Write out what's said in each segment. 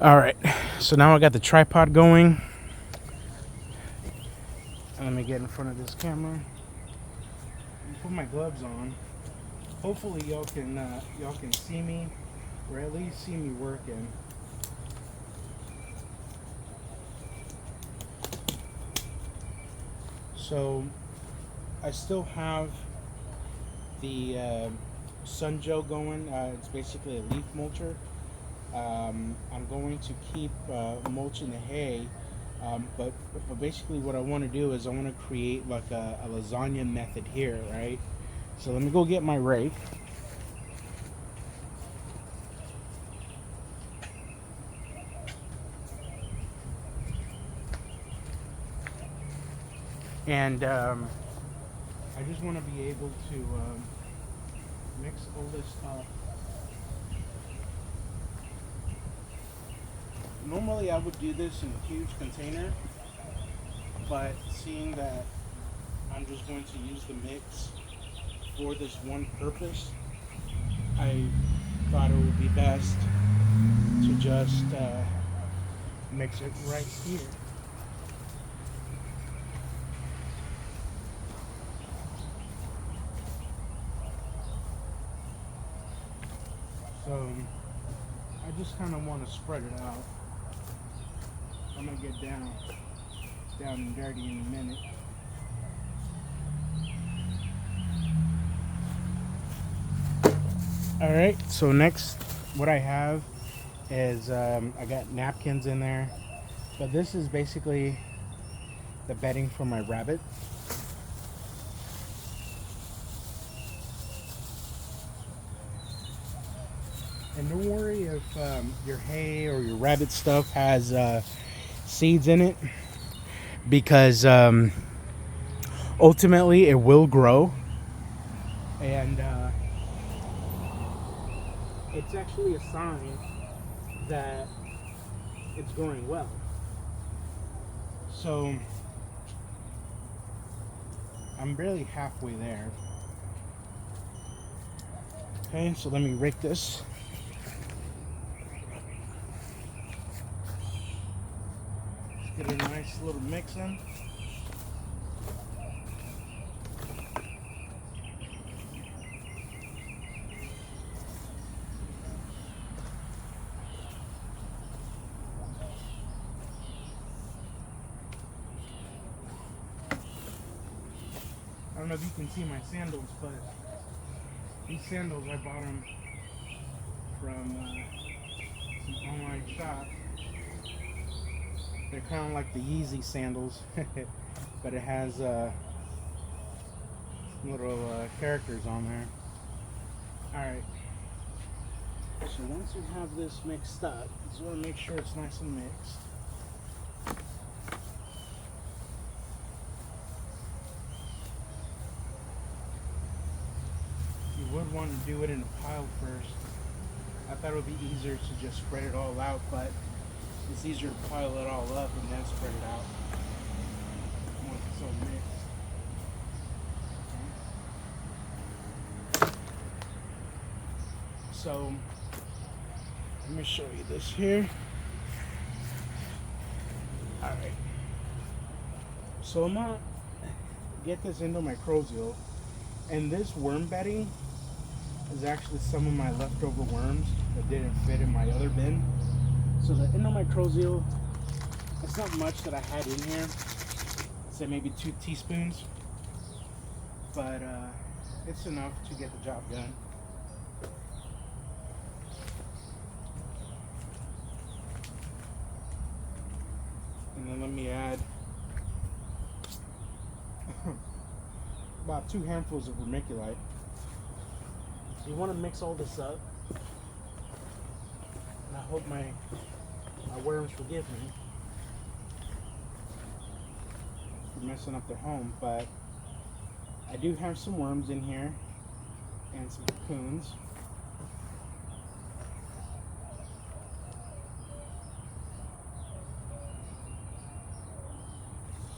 All right, so now I got the tripod going. And let me get in front of this camera. Put my gloves on. Hopefully y'all can see me, or at least see me working. So I still have the Sun Joe going. It's basically a leaf mulcher. I'm going to keep mulching the hay, but basically what I want to do is I want to create like a lasagna method here, right? So let me go get my rake. And I just want to be able to mix all this stuff. Normally I would do this in a huge container, but seeing that I'm just going to use the mix for this one purpose, I thought it would be best to just mix it right here. So I just kind of want to spread it out. I'm gonna get down and dirty in a minute. All right. So next, what I have is I got napkins in there, but this is basically the bedding for my rabbit. And don't worry if your hay or your rabbit stuff has seeds in it, because ultimately it will grow, and it's actually a sign that it's growing well. So I'm barely halfway there. Okay, so let me rake this. Get a nice little mix in. I don't know if you can see my sandals, but these sandals I bought them from some online shop. They're kind of like the Yeezy sandals, but it has little characters on there. Alright, so once you have this mixed up, you just want to make sure it's nice and mixed. You would want to do it in a pile first. I thought it would be easier to just spread it all out, but it's easier to pile it all up and then spread it out once it's all mixed. Okay. So let me show you this here. Alright. So I'm gonna get this into my crozio, and this worm bedding is actually some of my leftover worms that didn't fit in my other bin. So the endomycorrhizal, it's not much that I had in here. Say maybe 2 teaspoons, but it's enough to get the job done. And then let me add about 2 handfuls of vermiculite. So you want to mix all this up, and I hope my worms forgive me for messing up their home, but I do have some worms in here and some cocoons.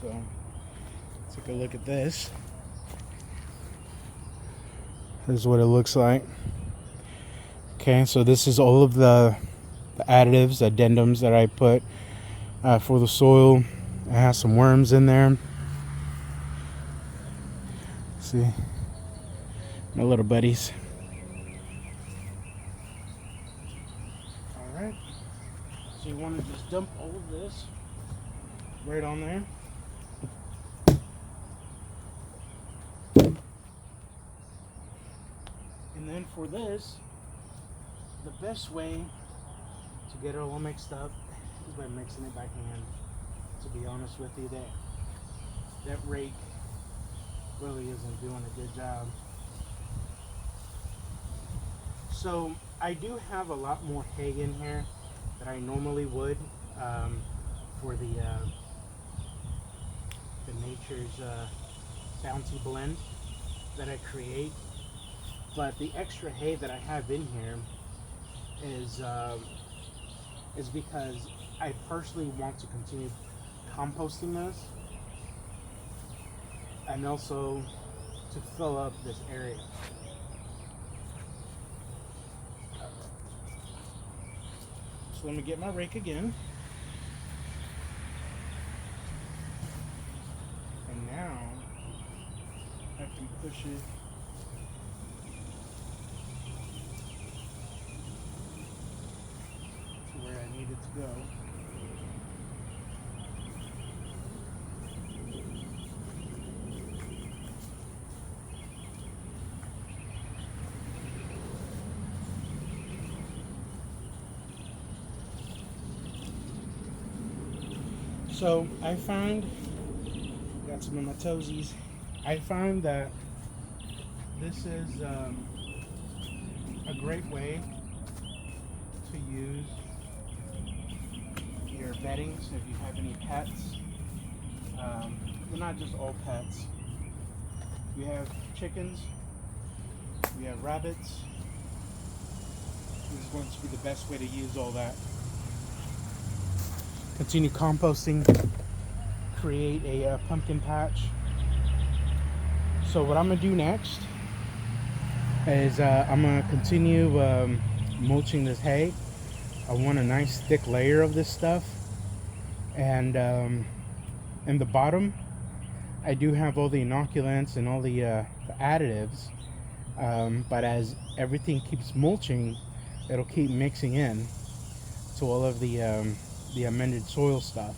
So take a look at this. This is what it looks like. Okay, so this is all of the the additives, the addendums that I put for the soil. I have some worms in there. See, my little buddies. All right. So you want to just dump all of this right on there. And then for this, the best way to get it all mixed up is by mixing it by hand. To be honest with you, that rake really isn't doing a good job. So I do have a lot more hay in here than I normally would for the Nature's Bounty blend that I create. But the extra hay that I have in here is because I personally want to continue composting this, and also to fill up this area. So let me get my rake again. And now I can push it to where I need it to go. So I find, got some of my toesies, I find that this is a great way to use your bedding. So if you have any pets, but not just all pets, you have chickens, you have rabbits, this is going to be the best way to use all that. Continue composting, create a pumpkin patch. So what I'm gonna do next is I'm gonna continue mulching this hay. I want a nice thick layer of this stuff, and in the bottom I do have all the inoculants and all the additives, but as everything keeps mulching, it'll keep mixing in to all of the amended soil stuff.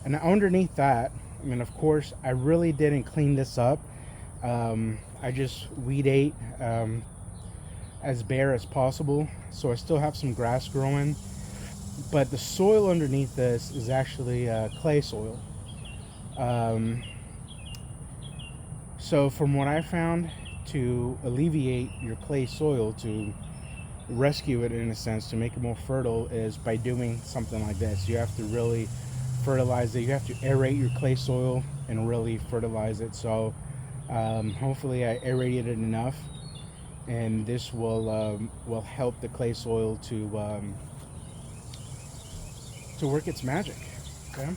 And underneath that, I mean, of course, I really didn't clean this up. I just weed ate as bare as possible, so I still have some grass growing, but the soil underneath this is actually clay soil. So from what I found, to alleviate your clay soil, to rescue it in a sense, to make it more fertile, is by doing something like this. You have to really fertilize it. You have to aerate your clay soil and really fertilize it. So hopefully I aerated it enough, and this will help the clay soil to work its magic. Okay,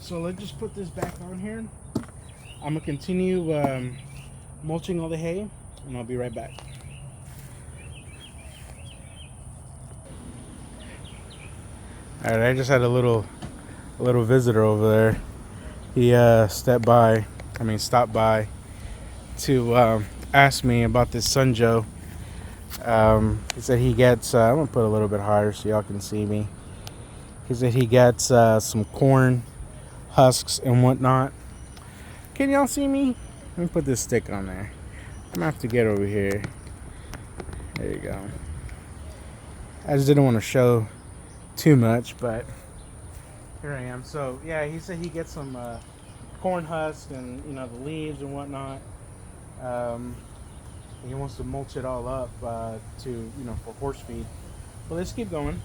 so let's just put this back on here. I'm gonna continue mulching all the hay, and I'll be right back. All right, I just had a little visitor over there. He stopped by to ask me about this Sunjoe. He said he gets, I'm gonna put a little bit higher so y'all can see me. He said he gets some corn husks and whatnot. Can y'all see me? Let me put this stick on there. I'm gonna have to get over here. There you go. I just didn't want to show too much, but here I am. So yeah, he said he gets some corn husks and the leaves and whatnot. He wants to mulch it all up to for horse feed. Well, let's keep going.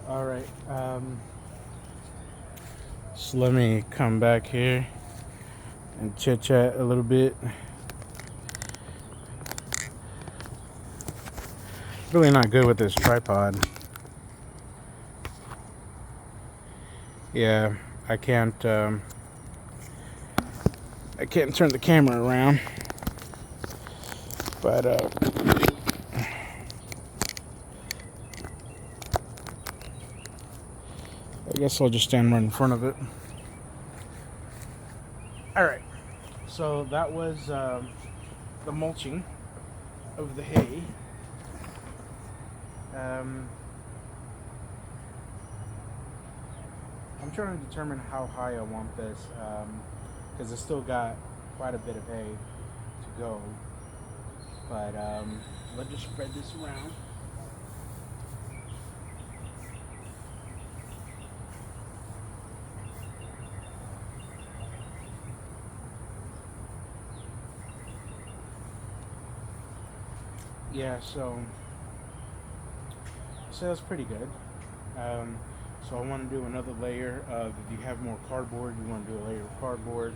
All right. So let me come back here and chit chat a little bit. Really not good with this tripod. Yeah, I can't turn the camera around, but I guess I'll just stand right in front of it. All right, so that was the mulching of the hay. I'm trying to determine how high I want this, because it's still got quite a bit of hay to go. But let's just spread this around. Yeah, so that's pretty good. So I want to do another layer of, if you have more cardboard, you want to do a layer of cardboard.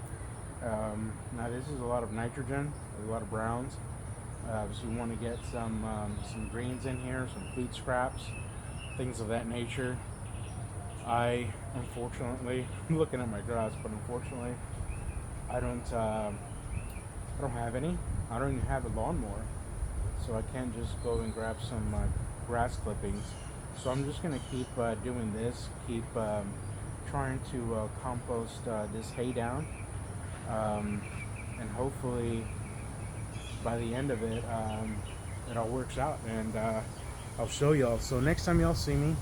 Now this is a lot of nitrogen, a lot of browns. So you want to get some greens in here, some feed scraps, things of that nature. I unfortunately, I'm looking at my grass, but unfortunately, I don't have any. I don't even have a lawnmower, so I can't just go and grab some grass clippings. So I'm just gonna keep doing this, keep trying to compost this hay down, and hopefully by the end of it, it all works out, and I'll show y'all. So next time y'all see me,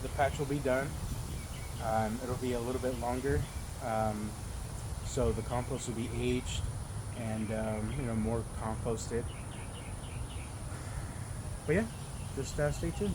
the patch will be done. It'll be a little bit longer, so the compost will be aged and more composted. But yeah, just stay tuned.